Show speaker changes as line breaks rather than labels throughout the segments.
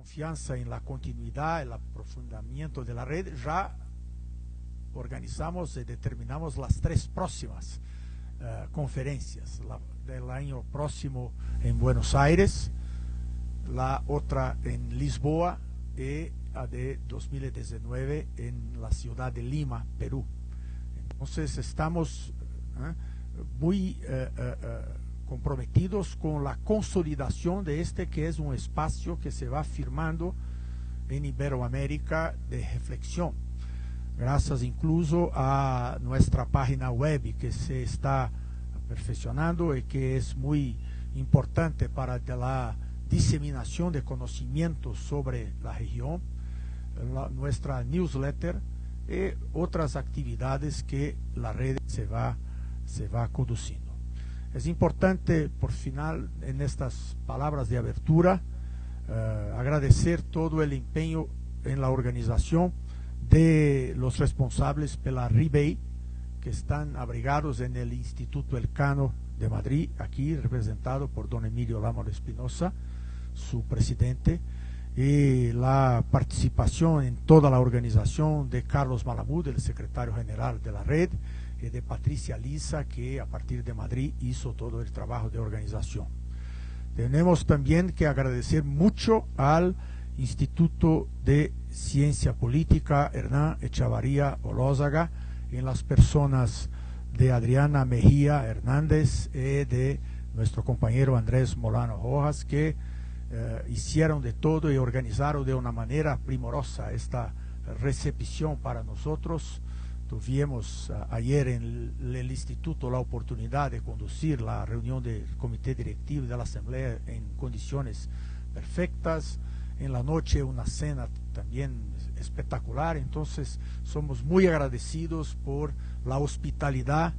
confianza en la continuidad, el aprofundamiento de la red, ya organizamos y determinamos las 3 próximas conferencias. La del año próximo en Buenos Aires, la otra en Lisboa y la de 2019 en la ciudad de Lima, Perú. Entonces estamos muy comprometidos con la consolidación de este, que es un espacio que se va firmando en Iberoamérica de reflexión, gracias incluso a nuestra página web que se está perfeccionando y que es muy importante para la diseminación de conocimientos sobre la región, nuestra newsletter y otras actividades que la red se va conduciendo. Es importante, por final, en estas palabras de abertura, agradecer todo el empeño en la organización de los responsables pela RIBEI, que están abrigados en el Instituto Elcano de Madrid, aquí representado por don Emilio Lámara Espinosa, su presidente, y la participación en toda la organización de Carlos Malamud, el secretario general de la red, y de Patricia Lisa, que a partir de Madrid hizo todo el trabajo de organización. Tenemos también que agradecer mucho al Instituto de Ciencia Política Hernán Echavarría Olózaga, en las personas de Adriana Mejía Hernández y de nuestro compañero Andrés Molano Rojas, que hicieron de todo y organizaron de una manera primorosa esta recepción para nosotros. Tuvimos ayer en el instituto la oportunidad de conducir la reunión del comité directivo de la asamblea en condiciones perfectas. En la noche una cena también espectacular. Entonces somos muy agradecidos por la hospitalidad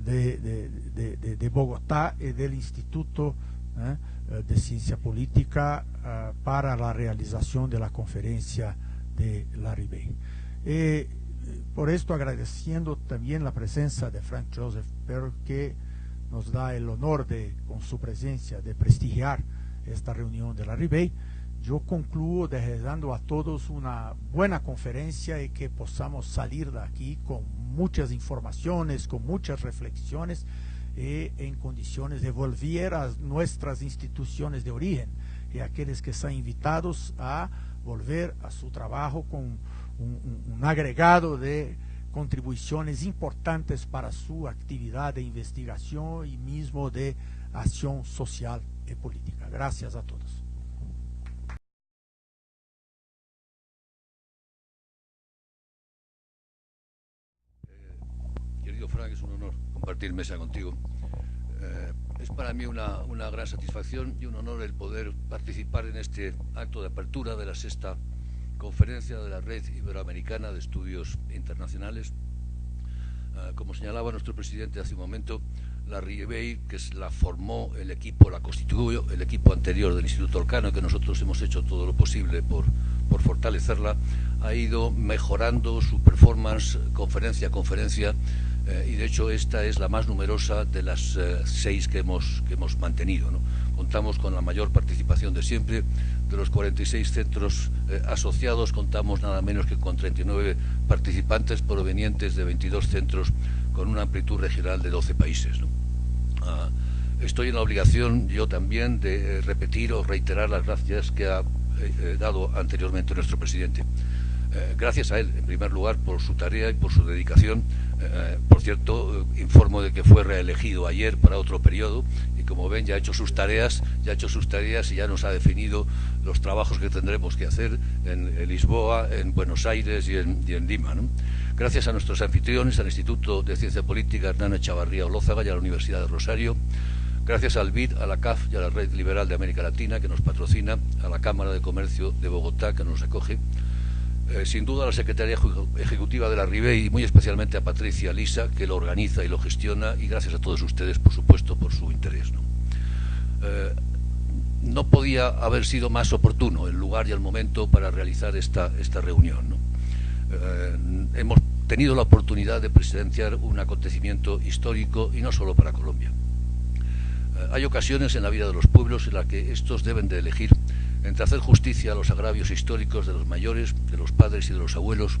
de Bogotá y del Instituto de Ciencia Política para la realización de la conferencia de la RIBEI. Por esto agradeciendo también la presencia de Frank Joseph Perl, que nos da el honor de, con su presencia, de prestigiar esta reunión de la RIBEI. Yo concluyo deseando a todos una buena conferencia y que podamos salir de aquí con muchas informaciones, con muchas reflexiones y en condiciones de volver a nuestras instituciones de origen y a aquellos que están invitados a volver a su trabajo con un agregado de contribuciones importantes para su actividad de investigación y mismo de acción social y política. Gracias a todos.
Querido Frank, es un honor compartir mesa contigo. Es para mí una gran satisfacción y un honor el poder participar en este acto de apertura de la 6ª conferencia de la Red Iberoamericana de Estudios Internacionales. Como señalaba nuestro presidente hace un momento, la RIBEI, que la formó el equipo, la constituyó el equipo anterior del Instituto Elcano, que nosotros hemos hecho todo lo posible por fortalecerla, ha ido mejorando su performance conferencia a conferencia, y de hecho esta es la más numerosa de las 6 que hemos mantenido, ¿no? Contamos con la mayor participación de siempre. De los 46 centros asociados, contamos nada menos que con 39 participantes provenientes de 22 centros con una amplitud regional de 12 países, ¿no? Estoy en la obligación yo también de repetir o reiterar las gracias que ha dado anteriormente nuestro presidente. Gracias a él, en primer lugar, por su tarea y por su dedicación. Por cierto, informo de que fue reelegido ayer para otro periodo y, como ven, ya ha hecho sus tareas y ya nos ha definido los trabajos que tendremos que hacer en Lisboa, en Buenos Aires y en Lima, ¿no? Gracias a nuestros anfitriones, al Instituto de Ciencia Política Hernán Echavarría Olózaga y a la Universidad de Rosario. Gracias al BID, a la CAF y a la Red Liberal de América Latina, que nos patrocina, a la Cámara de Comercio de Bogotá, que nos acoge. Sin duda a la Secretaría Ejecutiva de la RIBEI y muy especialmente a Patricia Lisa, que lo organiza y lo gestiona, y gracias a todos ustedes, por supuesto, por su interés, ¿no? No podía haber sido más oportuno el lugar y el momento para realizar esta reunión, ¿no? Hemos tenido la oportunidad de presidenciar un acontecimiento histórico y no solo para Colombia. Hay ocasiones en la vida de los pueblos en las que estos deben de elegir entre hacer justicia a los agravios históricos de los mayores, de los padres y de los abuelos,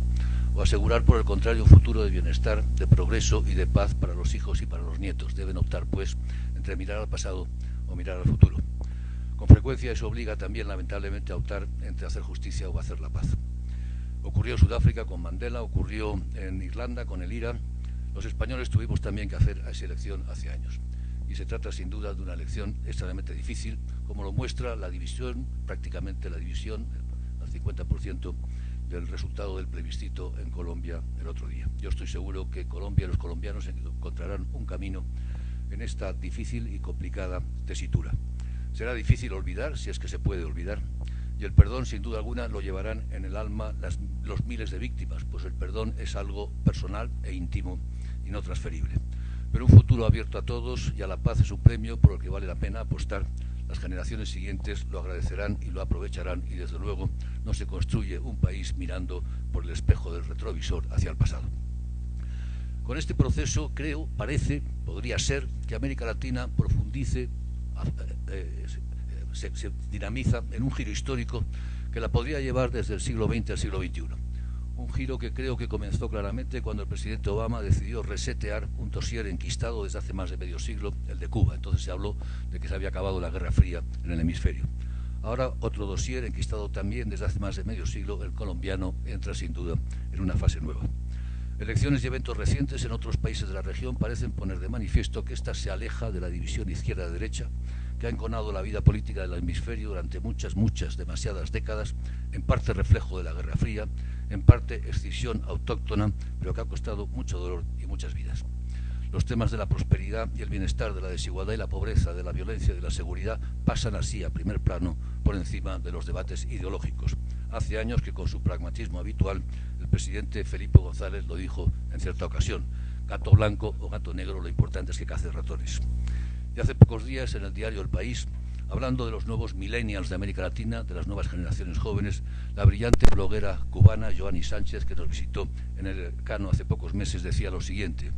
o asegurar por el contrario un futuro de bienestar, de progreso y de paz para los hijos y para los nietos. Deben optar, pues, entre mirar al pasado o mirar al futuro. Con frecuencia eso obliga también, lamentablemente, a optar entre hacer justicia o hacer la paz. Ocurrió en Sudáfrica con Mandela, ocurrió en Irlanda con el IRA. Los españoles tuvimos también que hacer esa elección hace años. Y se trata sin duda de una elección extremadamente difícil, como lo muestra la división, prácticamente la división, al 50% del resultado del plebiscito en Colombia el otro día. Yo estoy seguro que Colombia y los colombianos encontrarán un camino en esta difícil y complicada tesitura. Será difícil olvidar, si es que se puede olvidar, y el perdón, sin duda alguna, lo llevarán en el alma los miles de víctimas, pues el perdón es algo personal e íntimo y no transferible. Pero un futuro abierto a todos y a la paz es un premio por el que vale la pena apostar. Las generaciones siguientes lo agradecerán y lo aprovecharán, y desde luego no se construye un país mirando por el espejo del retrovisor hacia el pasado. Con este proceso creo, parece, podría ser que América Latina profundice, se dinamiza en un giro histórico que la podría llevar desde el siglo XX al siglo XXI. Un giro que creo que comenzó claramente cuando el presidente Obama decidió resetear un dossier enquistado desde hace más de medio siglo, el de Cuba. Entonces se habló de que se había acabado la Guerra Fría en el hemisferio. Ahora otro dossier enquistado también desde hace más de medio siglo, el colombiano, entra sin duda en una fase nueva. Elecciones y eventos recientes en otros países de la región parecen poner de manifiesto que ésta se aleja de la división izquierda-derecha que ha enconado la vida política del hemisferio durante muchas, demasiadas décadas, en parte reflejo de la Guerra Fría, en parte escisión autóctona, pero que ha costado mucho dolor y muchas vidas. Los temas de la prosperidad y el bienestar, de la desigualdad y la pobreza, de la violencia y de la seguridad pasan así a primer plano por encima de los debates ideológicos. Hace años que con su pragmatismo habitual el presidente Felipe González lo dijo en cierta ocasión: gato blanco o gato negro, lo importante es que cace ratones. Y hace pocos días en el diario El País, hablando de los nuevos millennials de América Latina, de las nuevas generaciones jóvenes, la brillante bloguera cubana Joanny Sánchez, que nos visitó en el Cano hace pocos meses, decía lo siguiente: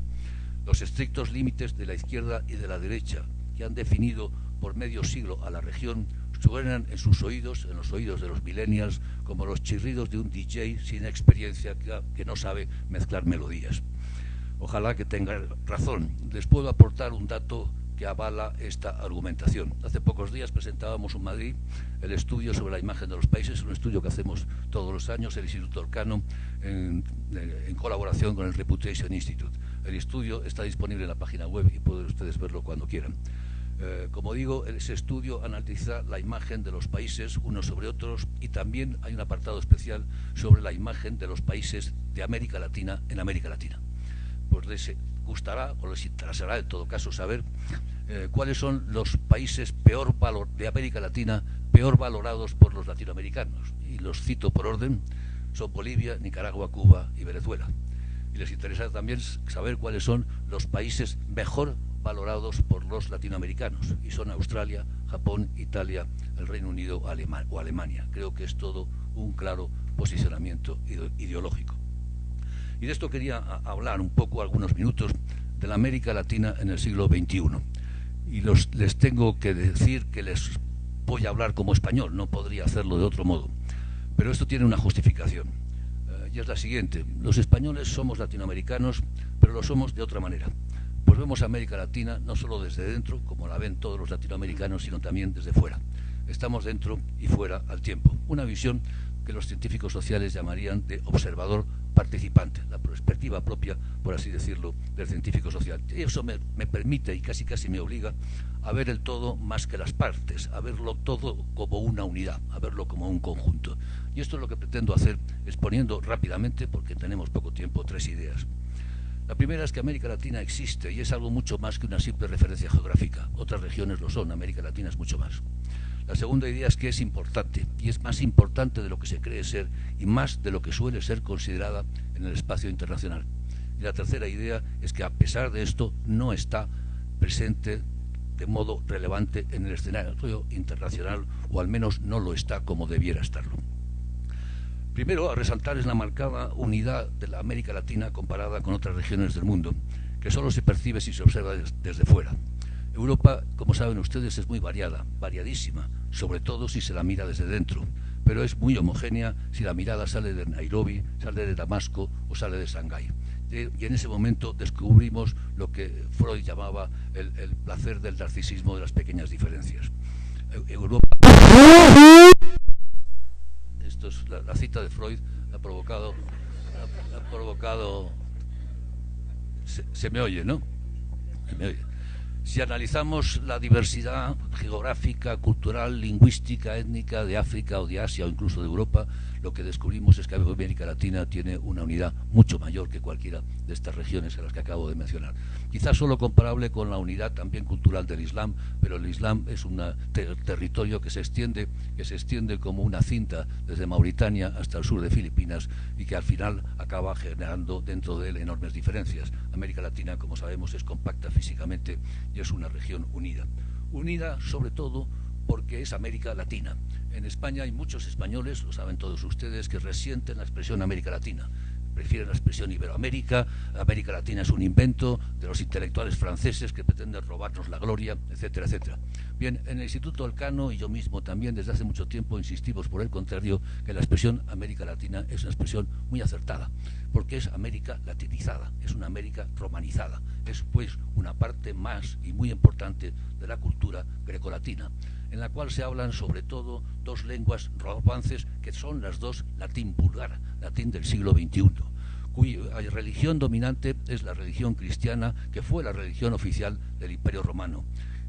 los estrictos límites de la izquierda y de la derecha que han definido por medio siglo a la región suenan en sus oídos, en los oídos de los millennials, como los chirridos de un DJ sin experiencia que no sabe mezclar melodías. Ojalá que tenga razón. Les puedo aportar un dato que avala esta argumentación. Hace pocos días presentábamos en Madrid el estudio sobre la imagen de los países, un estudio que hacemos todos los años, el Instituto Elcano, en colaboración con el Reputation Institute. El estudio está disponible en la página web y pueden ustedes verlo cuando quieran. Como digo, ese estudio analiza la imagen de los países unos sobre otros, y también hay un apartado especial sobre la imagen de los países de América Latina en América Latina. Pues les gustará, o les interesará en todo caso, saber cuáles son los países de América Latina peor valorados por los latinoamericanos. Y los cito por orden: son Bolivia, Nicaragua, Cuba y Venezuela. Y les interesa también saber cuáles son los países mejor valorados por los latinoamericanos, y son Australia, Japón, Italia, el Reino Unido o Alemania. Creo que es todo un claro posicionamiento ideológico. Y de esto quería hablar un poco, algunos minutos, de la América Latina en el siglo XXI. Y les tengo que decir que les voy a hablar como español, no podría hacerlo de otro modo. Pero esto tiene una justificación, y es la siguiente: los españoles somos latinoamericanos, pero lo somos de otra manera. Pues vemos a América Latina no solo desde dentro, como la ven todos los latinoamericanos, sino también desde fuera. Estamos dentro y fuera al tiempo. Una visión que los científicos sociales llamarían de observador participante, la perspectiva propia, por así decirlo, del científico social. Y eso me permite y casi me obliga a ver el todo más que las partes, a verlo todo como una unidad, a verlo como un conjunto. Y esto es lo que pretendo hacer, exponiendo rápidamente, porque tenemos poco tiempo, 3 ideas. La primera es que América Latina existe y es algo mucho más que una simple referencia geográfica. Otras regiones lo son, América Latina es mucho más. La segunda idea es que es importante, y es más importante de lo que se cree ser y más de lo que suele ser considerada en el espacio internacional. Y la tercera idea es que, a pesar de esto, no está presente de modo relevante en el escenario internacional, o al menos no lo está como debiera estarlo. Primero, a resaltar es la marcada unidad de la América Latina comparada con otras regiones del mundo, que solo se percibe si se observa desde fuera. Europa, como saben ustedes, es muy variada, variadísima, sobre todo si se la mira desde dentro, pero es muy homogénea si la mirada sale de Nairobi, sale de Damasco o sale de Shanghái. Y en ese momento descubrimos lo que Freud llamaba el placer del narcisismo de las pequeñas diferencias. Europa, esto es la cita de Freud, ha provocado se me oye, ¿no? Se me oye. Si analizamos la diversidad geográfica, cultural, lingüística, étnica de África o de Asia o incluso de Europa, lo que descubrimos es que América Latina tiene una unidad mucho mayor que cualquiera de estas regiones a las que acabo de mencionar. Quizás solo comparable con la unidad también cultural del Islam, pero el Islam es un territorio que se extiende como una cinta desde Mauritania hasta el sur de Filipinas y que al final acaba generando dentro de él enormes diferencias. América Latina, como sabemos, es compacta físicamente y es una región unida. Unida sobre todo porque es América Latina. En España hay muchos españoles, lo saben todos ustedes, que resienten la expresión América Latina. Prefieren la expresión Iberoamérica. América Latina es un invento de los intelectuales franceses que pretenden robarnos la gloria, etcétera, etcétera. Bien, en el Instituto Elcano y yo mismo también desde hace mucho tiempo insistimos por el contrario que la expresión América Latina es una expresión muy acertada, porque es América latinizada, es una América romanizada, es pues una parte más y muy importante de la cultura grecolatina, en la cual se hablan sobre todo dos lenguas romances que son las dos latín vulgar, latín del siglo XXI, cuya religión dominante es la religión cristiana, que fue la religión oficial del Imperio Romano,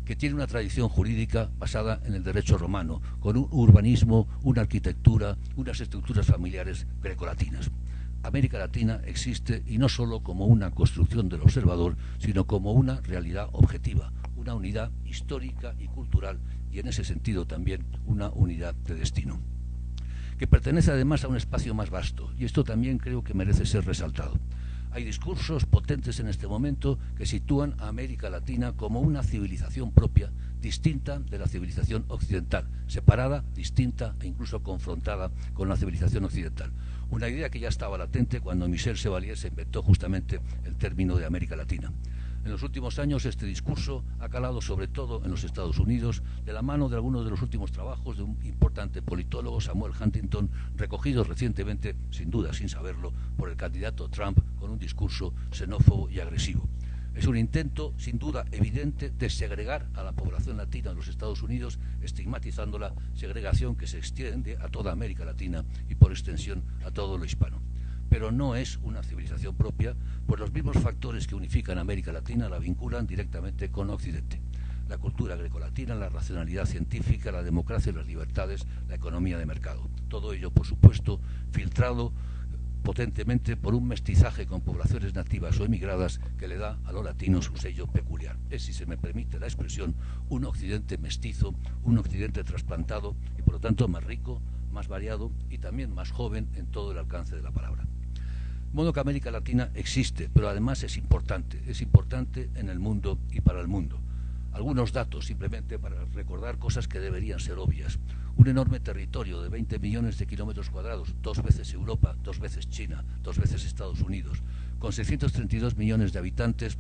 que tiene una tradición jurídica basada en el derecho romano, con un urbanismo, una arquitectura, unas estructuras familiares grecolatinas. América Latina existe y no solo como una construcción del observador, sino como una realidad objetiva, una unidad histórica y cultural y en ese sentido también una unidad de destino, que pertenece además a un espacio más vasto, y esto también creo que merece ser resaltado. Hay discursos potentes en este momento que sitúan a América Latina como una civilización propia, distinta de la civilización occidental, separada, distinta e incluso confrontada con la civilización occidental. Una idea que ya estaba latente cuando Michel Chevalier se inventó justamente el término de América Latina. En los últimos años este discurso ha calado sobre todo en los Estados Unidos, de la mano de algunos de los últimos trabajos de un importante politólogo, Samuel Huntington, recogidos recientemente, sin duda, sin saberlo, por el candidato Trump con un discurso xenófobo y agresivo. Es un intento, sin duda, evidente de segregar a la población latina en los Estados Unidos, estigmatizándola, segregación que se extiende a toda América Latina y, por extensión, a todo lo hispano. Pero no es una civilización propia, pues los mismos factores que unifican a América Latina la vinculan directamente con Occidente. La cultura grecolatina, la racionalidad científica, la democracia y las libertades, la economía de mercado. Todo ello, por supuesto, filtrado potentemente por un mestizaje con poblaciones nativas o emigradas que le da a los latinos un sello peculiar. Es, si se me permite la expresión, un occidente mestizo, un occidente trasplantado y por lo tanto más rico, más variado y también más joven en todo el alcance de la palabra. De modo que América Latina existe, pero además es importante en el mundo y para el mundo. Algunos datos simplemente para recordar cosas que deberían ser obvias. Un enorme territorio de 20 millones de kilómetros cuadrados, 2 veces Europa, 2 veces China, 2 veces Estados Unidos, con 632 millones de habitantes,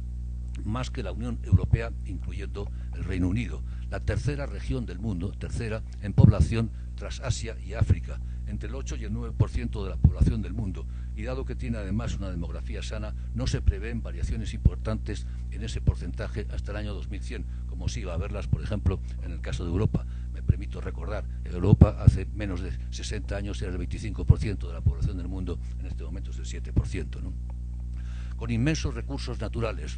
más que la Unión Europea, incluyendo el Reino Unido. La tercera región del mundo, tercera en población tras Asia y África, entre el 8 y el 9% de la población del mundo, y dado que tiene además una demografía sana, no se prevén variaciones importantes en ese porcentaje hasta el año 2100, como sí va a haberlas, por ejemplo, en el caso de Europa. Me permito recordar, Europa hace menos de 60 años era el 25% de la población del mundo, en este momento es el 7%, ¿no? Con inmensos recursos naturales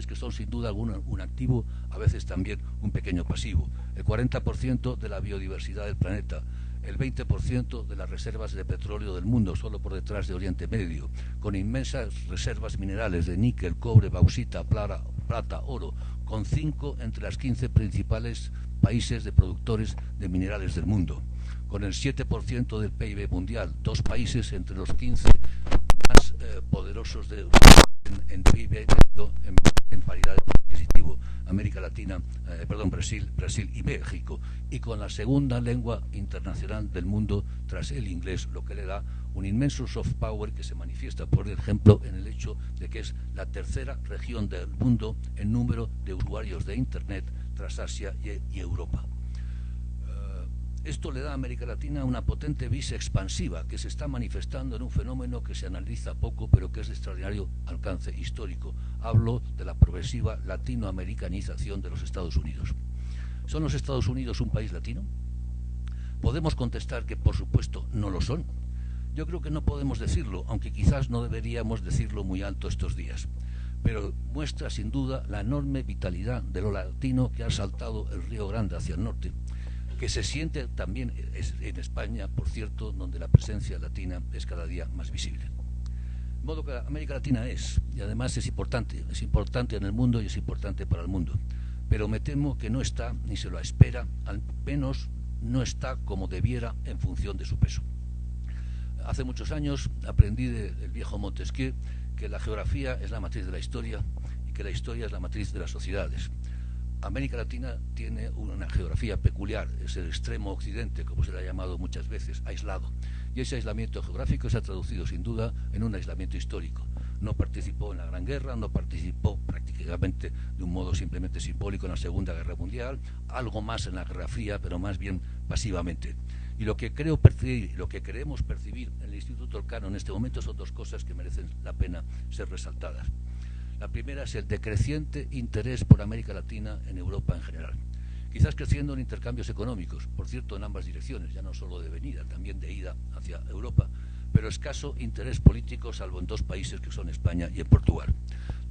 que son sin duda alguna un activo, a veces también un pequeño pasivo. El 40% de la biodiversidad del planeta, el 20% de las reservas de petróleo del mundo, solo por detrás de Oriente Medio, con inmensas reservas minerales de níquel, cobre, bauxita, plata, oro, con 5 entre las 15 principales países de productores de minerales del mundo, con el 7% del PIB mundial, 2 países entre los 15 más poderosos en PIB en paridad adquisitivo, América Latina, Brasil y México, y con la segunda lengua internacional del mundo tras el inglés, lo que le da un inmenso soft power que se manifiesta, por ejemplo, en el hecho de que es la tercera región del mundo en número de usuarios de Internet tras Asia y Europa. Esto le da a América Latina una potente vis expansiva que se está manifestando en un fenómeno que se analiza poco, pero que es de extraordinario alcance histórico. Hablo de la progresiva latinoamericanización de los Estados Unidos. ¿Son los Estados Unidos un país latino? Podemos contestar que, por supuesto, no lo son. Yo creo que no podemos decirlo, aunque quizás no deberíamos decirlo muy alto estos días. Pero muestra sin duda la enorme vitalidad de lo latino que ha saltado el Río Grande hacia el norte, que se siente también en España, por cierto, donde la presencia latina es cada día más visible. De modo que América Latina es, y además es importante en el mundo y es importante para el mundo. Pero me temo que no está, ni se lo espera, al menos no está como debiera en función de su peso. Hace muchos años aprendí del viejo Montesquieu que la geografía es la matriz de la historia y que la historia es la matriz de las sociedades. América Latina tiene una geografía peculiar, es el extremo occidente, como se le ha llamado muchas veces, aislado. Y ese aislamiento geográfico se ha traducido sin duda en un aislamiento histórico. No participó en la Gran Guerra, no participó prácticamente de un modo simplemente simbólico en la Segunda Guerra Mundial, algo más en la Guerra Fría, pero más bien pasivamente. Y lo que creo percibir, lo que queremos percibir en el Instituto Elcano en este momento son dos cosas que merecen la pena ser resaltadas. La primera es el decreciente interés por América Latina en Europa en general. Quizás creciendo en intercambios económicos, por cierto, en ambas direcciones, ya no solo de venida, también de ida hacia Europa, pero escaso interés político, salvo en dos países que son España y en Portugal.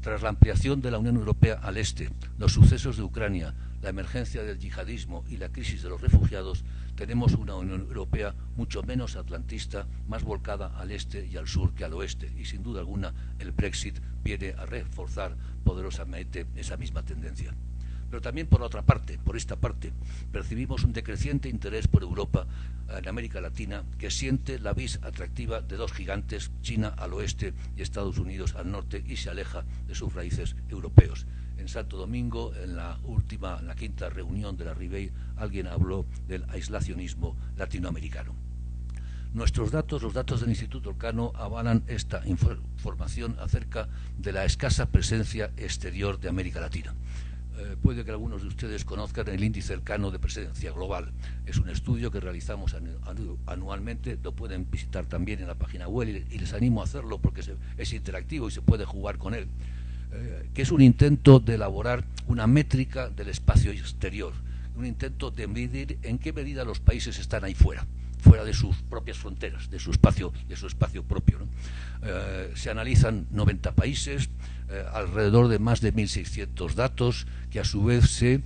Tras la ampliación de la Unión Europea al este, los sucesos de Ucrania, la emergencia del yihadismo y la crisis de los refugiados, tenemos una Unión Europea mucho menos atlantista, más volcada al este y al sur que al oeste, y sin duda alguna el Brexit viene a reforzar poderosamente esa misma tendencia. Pero también por la otra parte, por esta parte, percibimos un decreciente interés por Europa en América Latina que siente la vis atractiva de dos gigantes, China al oeste y Estados Unidos al norte, y se aleja de sus raíces europeos. En Santo Domingo, en la quinta reunión de la Ribey, alguien habló del aislacionismo latinoamericano. Nuestros datos, los datos del Instituto Elcano, avalan esta información acerca de la escasa presencia exterior de América Latina. Puede que algunos de ustedes conozcan el índice Elcano de presencia global. Es un estudio que realizamos anualmente, lo pueden visitar también en la página web y les animo a hacerlo porque es interactivo y se puede jugar con él, que es un intento de elaborar una métrica del espacio exterior, un intento de medir en qué medida los países están ahí fuera de sus propias fronteras, de su espacio propio, ¿no? Se analizan 90 países, alrededor de más de 1.600 datos, que a su vez se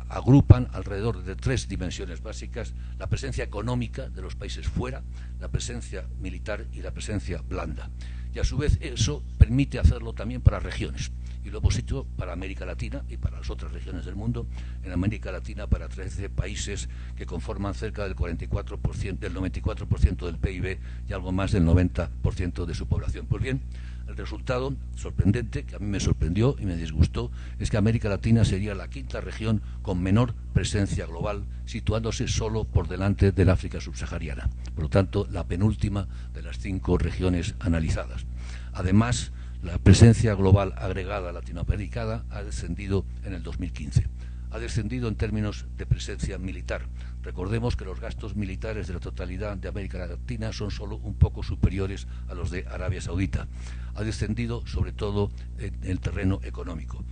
agrupan alrededor de tres dimensiones básicas: la presencia económica de los países fuera, la presencia militar y la presencia blanda. Y a su vez eso permite hacerlo también para regiones. Y lo hemos hecho para América Latina y para las otras regiones del mundo. En América Latina para 13 países que conforman cerca del 44%, del 94% del PIB y algo más del 90% de su población. Pues bien, el resultado sorprendente, que a mí me sorprendió y me disgustó, es que América Latina sería la quinta región con menor presencia global, situándose solo por delante del África subsahariana. Por lo tanto, la penúltima de las 5 regiones analizadas. Además, la presencia global agregada latinoamericana ha descendido en el 2015. Ha descendido en términos de presencia militar. Recordemos que los gastos militares de la totalidad de América Latina son solo un poco superiores a los de Arabia Saudita. Ha descendido sobre todo en el terreno económico.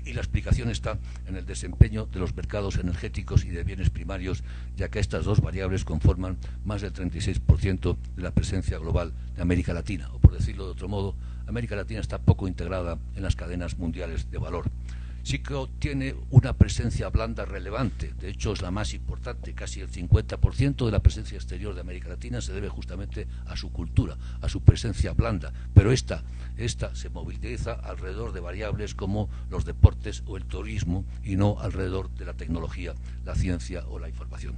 Y la explicación está en el desempeño de los mercados energéticos y de bienes primarios, ya que estas dos variables conforman más del 36% de la presencia global de América Latina. O por decirlo de otro modo, América Latina está poco integrada en las cadenas mundiales de valor. Sí que tiene una presencia blanda relevante, de hecho es la más importante. Casi el 50% de la presencia exterior de América Latina se debe justamente a su cultura, a su presencia blanda, pero esta se moviliza alrededor de variables como los deportes o el turismo y no alrededor de la tecnología, la ciencia o la información.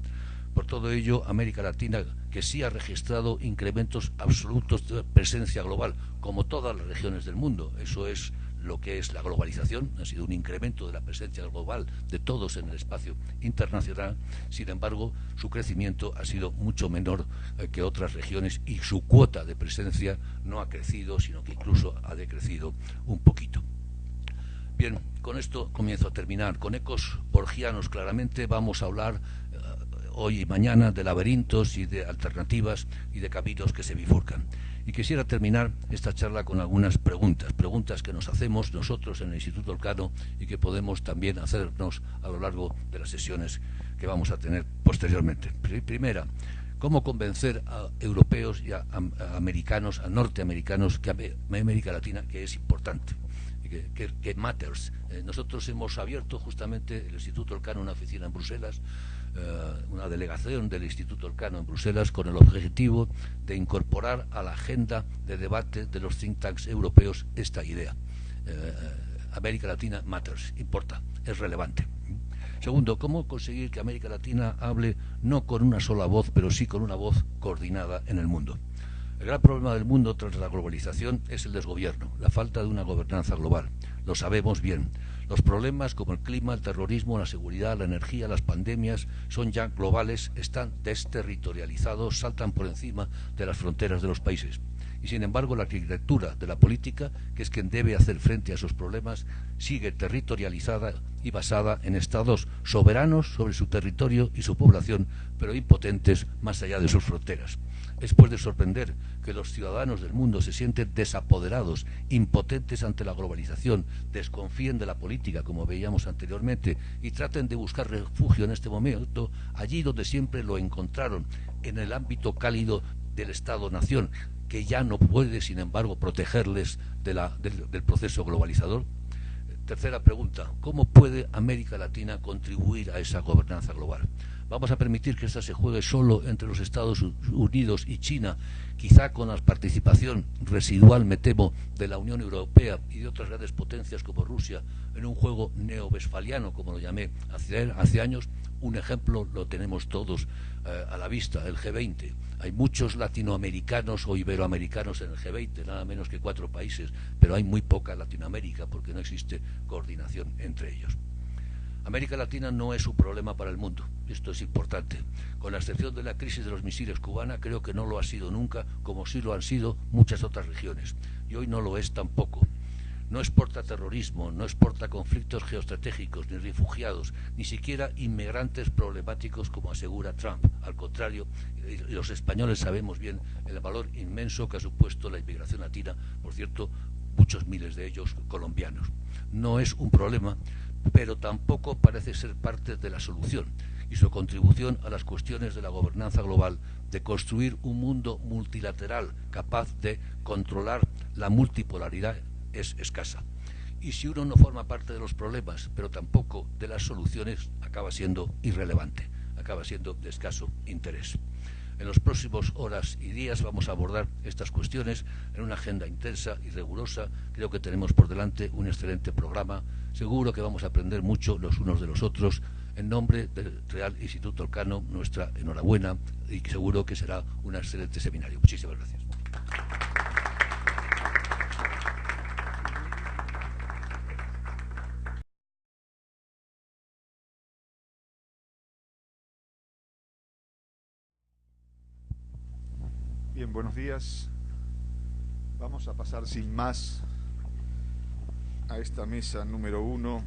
Por todo ello, América Latina, que sí ha registrado incrementos absolutos de presencia global, como todas las regiones del mundo, eso es lo que es la globalización, ha sido un incremento de la presencia global de todos en el espacio internacional. Sin embargo, su crecimiento ha sido mucho menor que otras regiones y su cuota de presencia no ha crecido, sino que incluso ha decrecido un poquito. Bien, con esto comienzo a terminar. Con ecos borgianos, claramente, vamos a hablar hoy y mañana de laberintos y de alternativas y de caminos que se bifurcan. Y quisiera terminar esta charla con algunas preguntas que nos hacemos nosotros en el Instituto Elcano y que podemos también hacernos a lo largo de las sesiones que vamos a tener posteriormente. Primera, ¿cómo convencer a europeos y a americanos, a norteamericanos, que América Latina, que es importante, que matters? Nosotros hemos abierto justamente el Instituto Elcano una oficina en Bruselas, una delegación del Instituto Elcano en Bruselas, con el objetivo de incorporar a la agenda de debate de los think tanks europeos esta idea. América Latina matters, importa, es relevante. Segundo, ¿cómo conseguir que América Latina hable no con una sola voz, pero sí con una voz coordinada en el mundo? El gran problema del mundo tras la globalización es el desgobierno, la falta de una gobernanza global. Lo sabemos bien. Los problemas como el clima, el terrorismo, la seguridad, la energía, las pandemias son ya globales, están desterritorializados, saltan por encima de las fronteras de los países. Y sin embargo la arquitectura de la política, que es quien debe hacer frente a esos problemas, sigue territorializada y basada en estados soberanos sobre su territorio y su población, pero impotentes más allá de sus fronteras. Es pues de sorprender que los ciudadanos del mundo se sienten desapoderados, impotentes ante la globalización, desconfíen de la política, como veíamos anteriormente, y traten de buscar refugio en este momento allí donde siempre lo encontraron, en el ámbito cálido del Estado-nación, que ya no puede, sin embargo, protegerles del proceso globalizador. Tercera pregunta, ¿cómo puede América Latina contribuir a esa gobernanza global? ¿Vamos a permitir que esta se juegue solo entre los Estados Unidos y China, quizá con la participación residual, me temo, de la Unión Europea y de otras grandes potencias como Rusia, en un juego neovestfaliano, como lo llamé hace años? Un ejemplo lo tenemos todos a la vista, el G20. Hay muchos latinoamericanos o iberoamericanos en el G20, nada menos que 4 países, pero hay muy poca Latinoamérica porque no existe coordinación entre ellos. América Latina no es un problema para el mundo, esto es importante. Con la excepción de la crisis de los misiles cubana, creo que no lo ha sido nunca, como sí lo han sido muchas otras regiones, y hoy no lo es tampoco. No exporta terrorismo, no exporta conflictos geoestratégicos, ni refugiados, ni siquiera inmigrantes problemáticos como asegura Trump. Al contrario, y los españoles sabemos bien el valor inmenso que ha supuesto la inmigración latina, por cierto, muchos miles de ellos colombianos. No es un problema, pero tampoco parece ser parte de la solución, y su contribución a las cuestiones de la gobernanza global, de construir un mundo multilateral capaz de controlar la multipolaridad, es escasa. Y si uno no forma parte de los problemas, pero tampoco de las soluciones, acaba siendo irrelevante, acaba siendo de escaso interés. En los próximos horas y días vamos a abordar estas cuestiones en una agenda intensa y rigurosa. Creo que tenemos por delante un excelente programa. Seguro que vamos a aprender mucho los unos de los otros. En nombre del Real Instituto Elcano, nuestra enhorabuena, y seguro que será un excelente seminario. Muchísimas gracias.
Bien, buenos días. Vamos a pasar sin más a esta mesa número 1,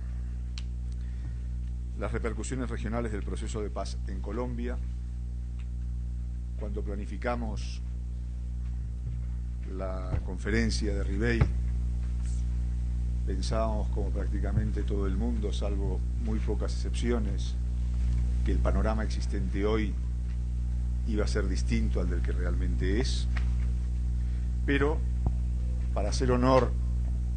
las repercusiones regionales del proceso de paz en Colombia. Cuando planificamos la conferencia de Ribey, pensábamos, como prácticamente todo el mundo, salvo muy pocas excepciones, que el panorama existente hoy iba a ser distinto al del que realmente es, pero para hacer honor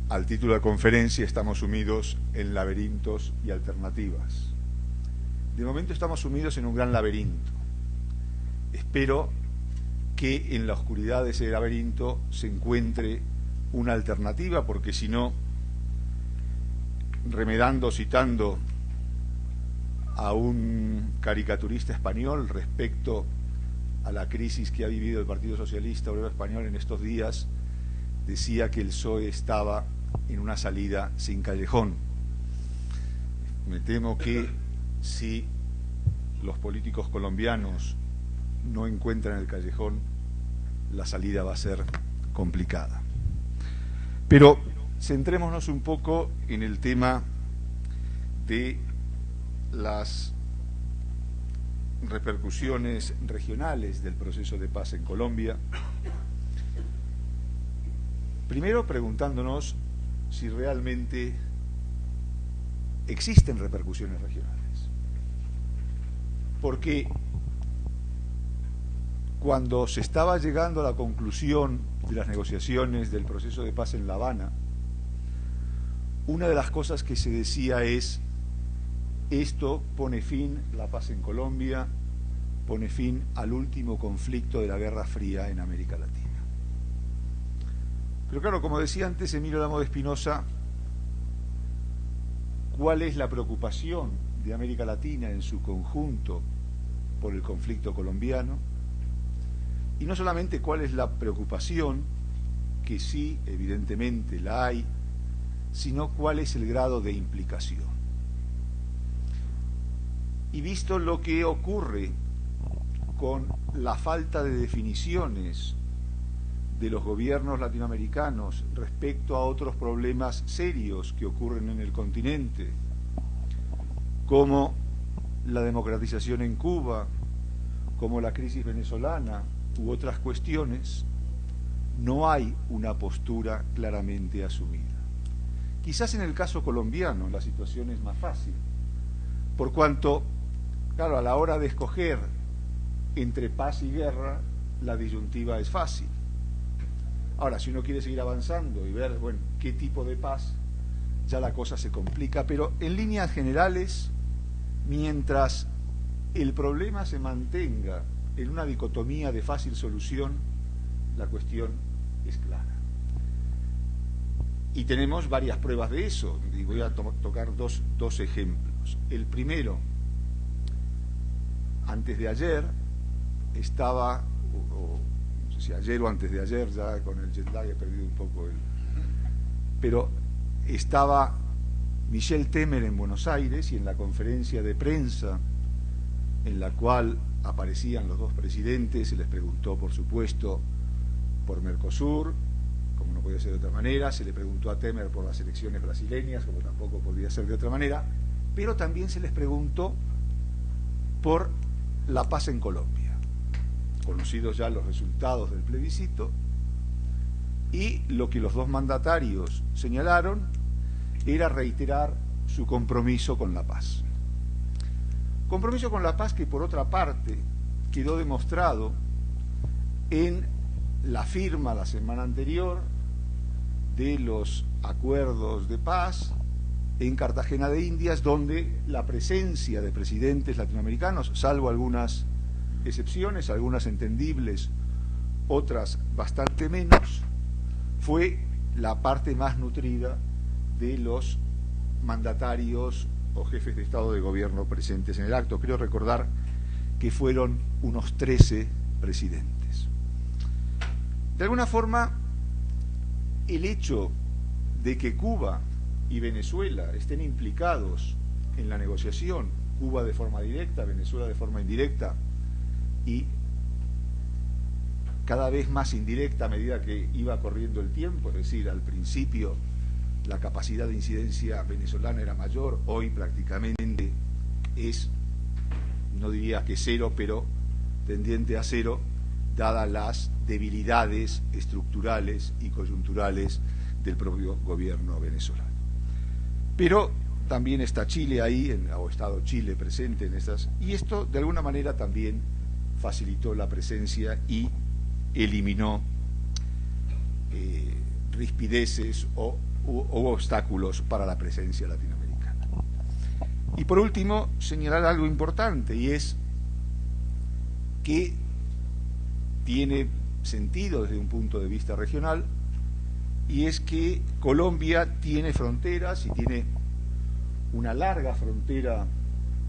al título de conferencia estamos sumidos en laberintos y alternativas. De momento estamos sumidos en un gran laberinto. Espero que en la oscuridad de ese laberinto se encuentre una alternativa, porque si no, remedando, citando a un caricaturista español respecto a la crisis que ha vivido el Partido Socialista Obrero Español en estos días, decía que el PSOE estaba en una salida sin callejón. Me temo que si los políticos colombianos no encuentran el callejón, la salida va a ser complicada. Pero centrémonos un poco en el tema de las repercusiones regionales del proceso de paz en Colombia. Primero preguntándonos si realmente existen repercusiones regionales. Porque cuando se estaba llegando a la conclusión de las negociaciones del proceso de paz en La Habana, una de las cosas que se decía es: esto pone fin, la paz en Colombia, pone fin al último conflicto de la Guerra Fría en América Latina. Pero claro, como decía antes Emilio Lamo de Espinosa, ¿cuál es la preocupación de América Latina en su conjunto por el conflicto colombiano? Y no solamente cuál es la preocupación, que sí, evidentemente la hay, sino cuál es el grado de implicación. Y visto lo que ocurre con la falta de definiciones de los gobiernos latinoamericanos respecto a otros problemas serios que ocurren en el continente, como la democratización en Cuba, como la crisis venezolana u otras cuestiones, no hay una postura claramente asumida. Quizás en el caso colombiano la situación es más fácil, por cuanto, claro, a la hora de escoger entre paz y guerra, la disyuntiva es fácil. Ahora, si uno quiere seguir avanzando y ver, bueno, qué tipo de paz, ya la cosa se complica, pero en líneas generales, mientras el problema se mantenga en una dicotomía de fácil solución, la cuestión es clara. Y tenemos varias pruebas de eso, y voy a tocar dos ejemplos. El primero, antes de ayer, estaba, no sé si ayer o antes de ayer, ya con el jet lag he perdido un poco pero estaba Michel Temer en Buenos Aires, y en la conferencia de prensa en la cual aparecían los dos presidentes, se les preguntó, por supuesto, por Mercosur, como no podía ser de otra manera, se le preguntó a Temer por las elecciones brasileñas, como tampoco podía ser de otra manera, pero también se les preguntó por la paz en Colombia, conocidos ya los resultados del plebiscito, y lo que los dos mandatarios señalaron era reiterar su compromiso con la paz. Compromiso con la paz que, por otra parte, quedó demostrado en la firma la semana anterior de los acuerdos de paz en Cartagena de Indias, donde la presencia de presidentes latinoamericanos, salvo algunas excepciones, algunas entendibles, otras bastante menos, fue la parte más nutrida de los mandatarios o jefes de Estado de Gobierno presentes en el acto. Creo recordar que fueron unos 13 presidentes. De alguna forma, el hecho de que Cuba y Venezuela estén implicados en la negociación, Cuba de forma directa, Venezuela de forma indirecta, y cada vez más indirecta a medida que iba corriendo el tiempo, es decir, al principio la capacidad de incidencia venezolana era mayor, hoy prácticamente es, no diría que cero, pero tendiente a cero, dadas las debilidades estructurales y coyunturales del propio gobierno venezolano. Pero también está Chile ahí, o ha estado Chile presente en estas, y esto de alguna manera también facilitó la presencia y eliminó rispideces o obstáculos para la presencia latinoamericana. Y por último, señalar algo importante, y es que tiene sentido desde un punto de vista regional, y es que Colombia tiene fronteras y tiene una larga frontera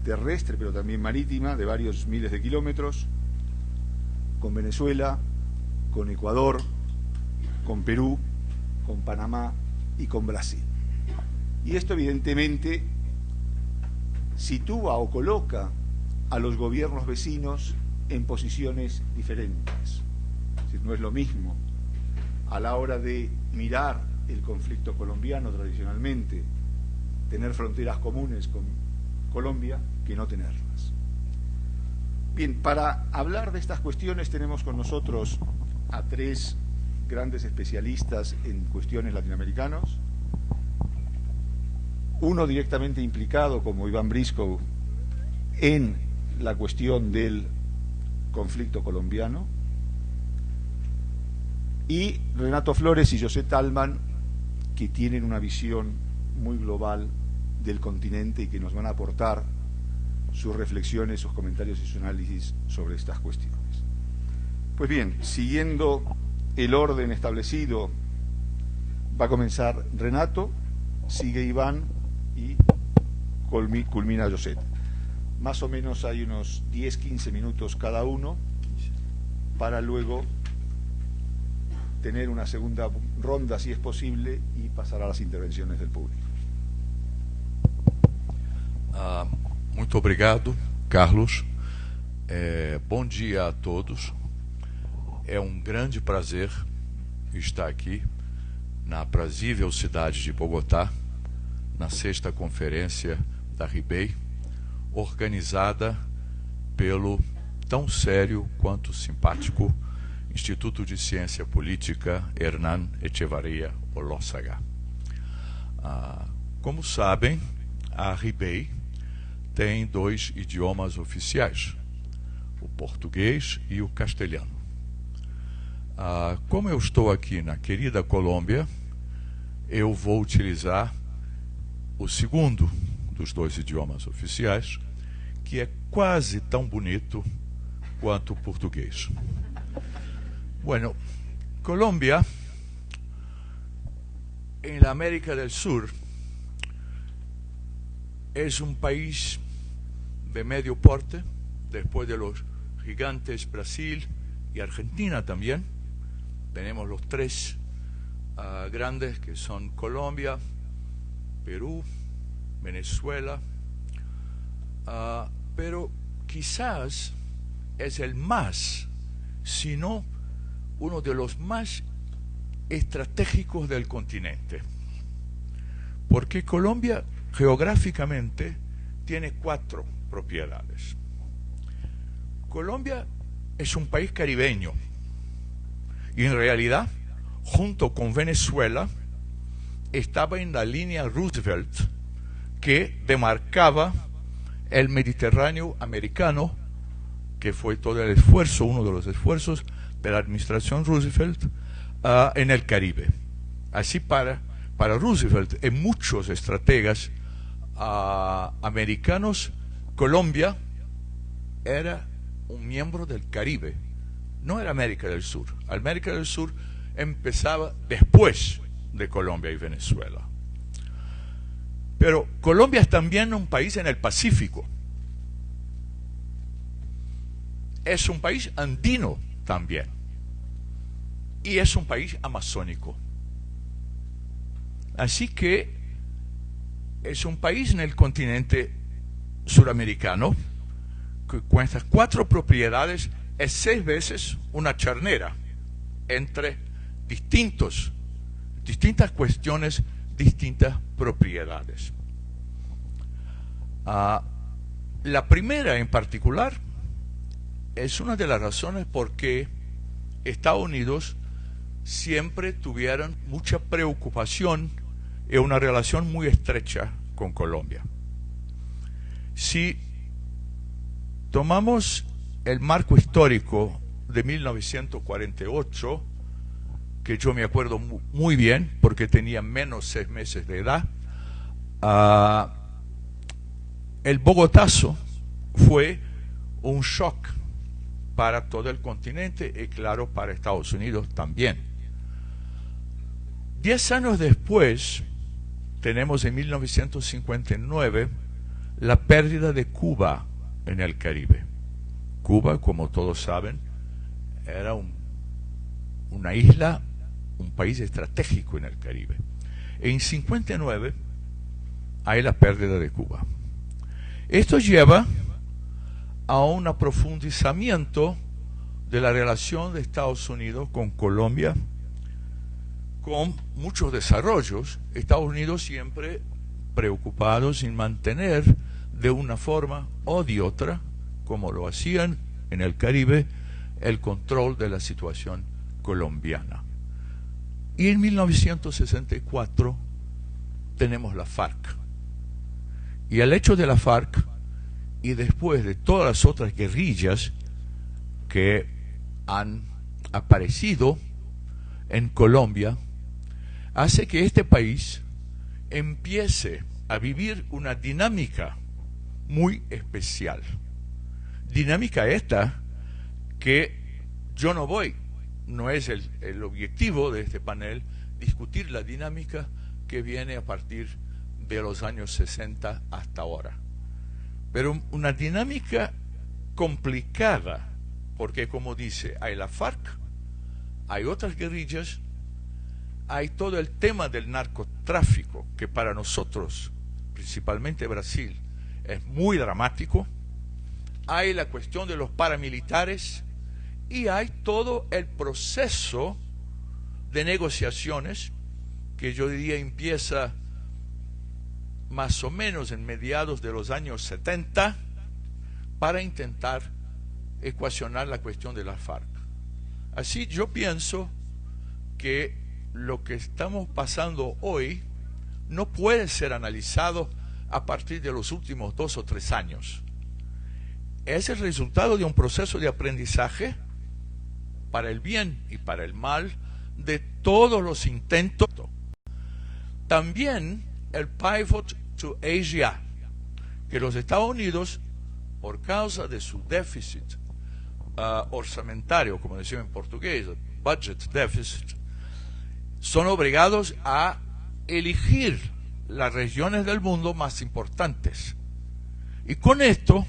terrestre, pero también marítima, de varios miles de kilómetros, con Venezuela, con Ecuador, con Perú, con Panamá y con Brasil. Y esto evidentemente sitúa o coloca a los gobiernos vecinos en posiciones diferentes. Es decir, no es lo mismo a la hora de mirar el conflicto colombiano tradicionalmente, tener fronteras comunes con Colombia que no tenerlas. Bien, para hablar de estas cuestiones tenemos con nosotros a tres grandes especialistas en cuestiones latinoamericanas, uno directamente implicado como Iván Briscoe en la cuestión del conflicto colombiano, y Renato Flores y José Tallman, que tienen una visión muy global del continente y que nos van a aportar sus reflexiones, sus comentarios y sus análisis sobre estas cuestiones. Pues bien, siguiendo el orden establecido, va a comenzar Renato, sigue Iván y culmina José. Más o menos hay unos 10-15 minutos cada uno para luego tener una segunda ronda, si es posible, y pasar a las intervenciones del público.
Muito obrigado, Carlos. Bom dia a todos. É um grande prazer estar aqui na aprazível cidade de Bogotá, na 6ª Conferência da RIBEI, organizada pelo tão sério quanto simpático Instituto de Ciência Política Hernán Echevarría Olózaga. Como sabem, a RIBEI tem 2 idiomas oficiais, o português e o castelhano. Como eu estou aqui na querida Colômbia, eu vou utilizar o segundo dos 2 idiomas oficiais, que é quase tão bonito quanto o português. Bueno, Colombia, en la América del Sur, es un país de medio porte, después de los gigantes Brasil y Argentina también. Tenemos los 3 grandes, que son Colombia, Perú, Venezuela, pero quizás es el más, si no uno de los más estratégicos del continente, porque Colombia geográficamente tiene 4 propiedades. Colombia es un país caribeño y en realidad, junto con Venezuela, estaba en la línea Roosevelt que demarcaba el Mediterráneo americano, que fue todo el esfuerzo, uno de los esfuerzos de la administración Roosevelt en el Caribe. Así para Roosevelt y muchos estrategas americanos, Colombia era un miembro del Caribe, no era América del Sur. América del Sur empezaba después de Colombia y Venezuela. Pero Colombia es también un país en el Pacífico. Es un país andino también. Y es un país amazónico. Así que es un país en el continente suramericano que con estas 4 propiedades es 6 veces una charnera entre distintas cuestiones, distintas propiedades. La primera en particular es una de las razones por qué Estados Unidos siempre tuvieron mucha preocupación y una relación muy estrecha con Colombia. Si tomamos el marco histórico de 1948, que yo me acuerdo muy bien porque tenía menos 6 meses de edad, el Bogotazo fue un shock para todo el continente y claro para Estados Unidos también. 10 años después tenemos en 1959 la pérdida de Cuba en el Caribe. Cuba, como todos saben, era una isla, un país estratégico en el Caribe. En 59 hay la pérdida de Cuba. Esto lleva a un aprofundizamiento de la relación de Estados Unidos con Colombia, con muchos desarrollos. Estados Unidos siempre preocupados en mantener de una forma o de otra, como lo hacían en el Caribe, el control de la situación colombiana. Y en 1964 tenemos la FARC. Y el hecho de la FARC, y después de todas las otras guerrillas que han aparecido en Colombia, hace que este país empiece a vivir una dinámica muy especial. Dinámica esta que yo no es el objetivo de este panel discutir la dinámica que viene a partir de los años 60 hasta ahora. Pero una dinámica complicada, porque como dice, hay la FARC, hay otras guerrillas, hay todo el tema del narcotráfico, que para nosotros, principalmente Brasil, es muy dramático, hay la cuestión de los paramilitares y hay todo el proceso de negociaciones que yo diría empieza más o menos en mediados de los años 70 para intentar ecuacionar la cuestión de la FARC. Así yo pienso que lo que estamos pasando hoy no puede ser analizado a partir de los últimos 2 o 3 años. Es el resultado de un proceso de aprendizaje para el bien y para el mal de todos los intentos. También el pivot to Asia, que los Estados Unidos, por causa de su déficit orçamentario, como decimos en portugués, budget deficit, son obligados a elegir las regiones del mundo más importantes. Y con esto,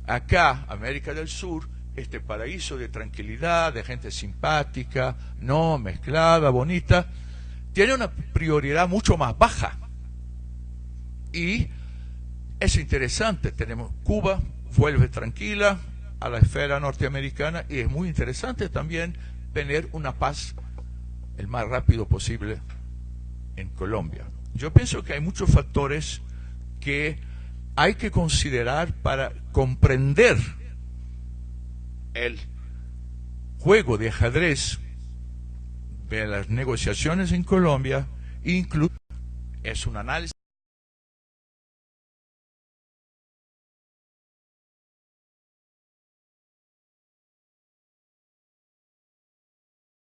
acá, América del Sur, este paraíso de tranquilidad, de gente simpática, no mezclada, bonita, tiene una prioridad mucho más baja. Y es interesante, tenemos Cuba, vuelve tranquila a la esfera norteamericana, y es muy interesante también tener una paz el más rápido posible en Colombia. Yo pienso que hay muchos factores que hay que considerar para comprender el juego de ajedrez de las negociaciones en Colombia. Incluso es un análisis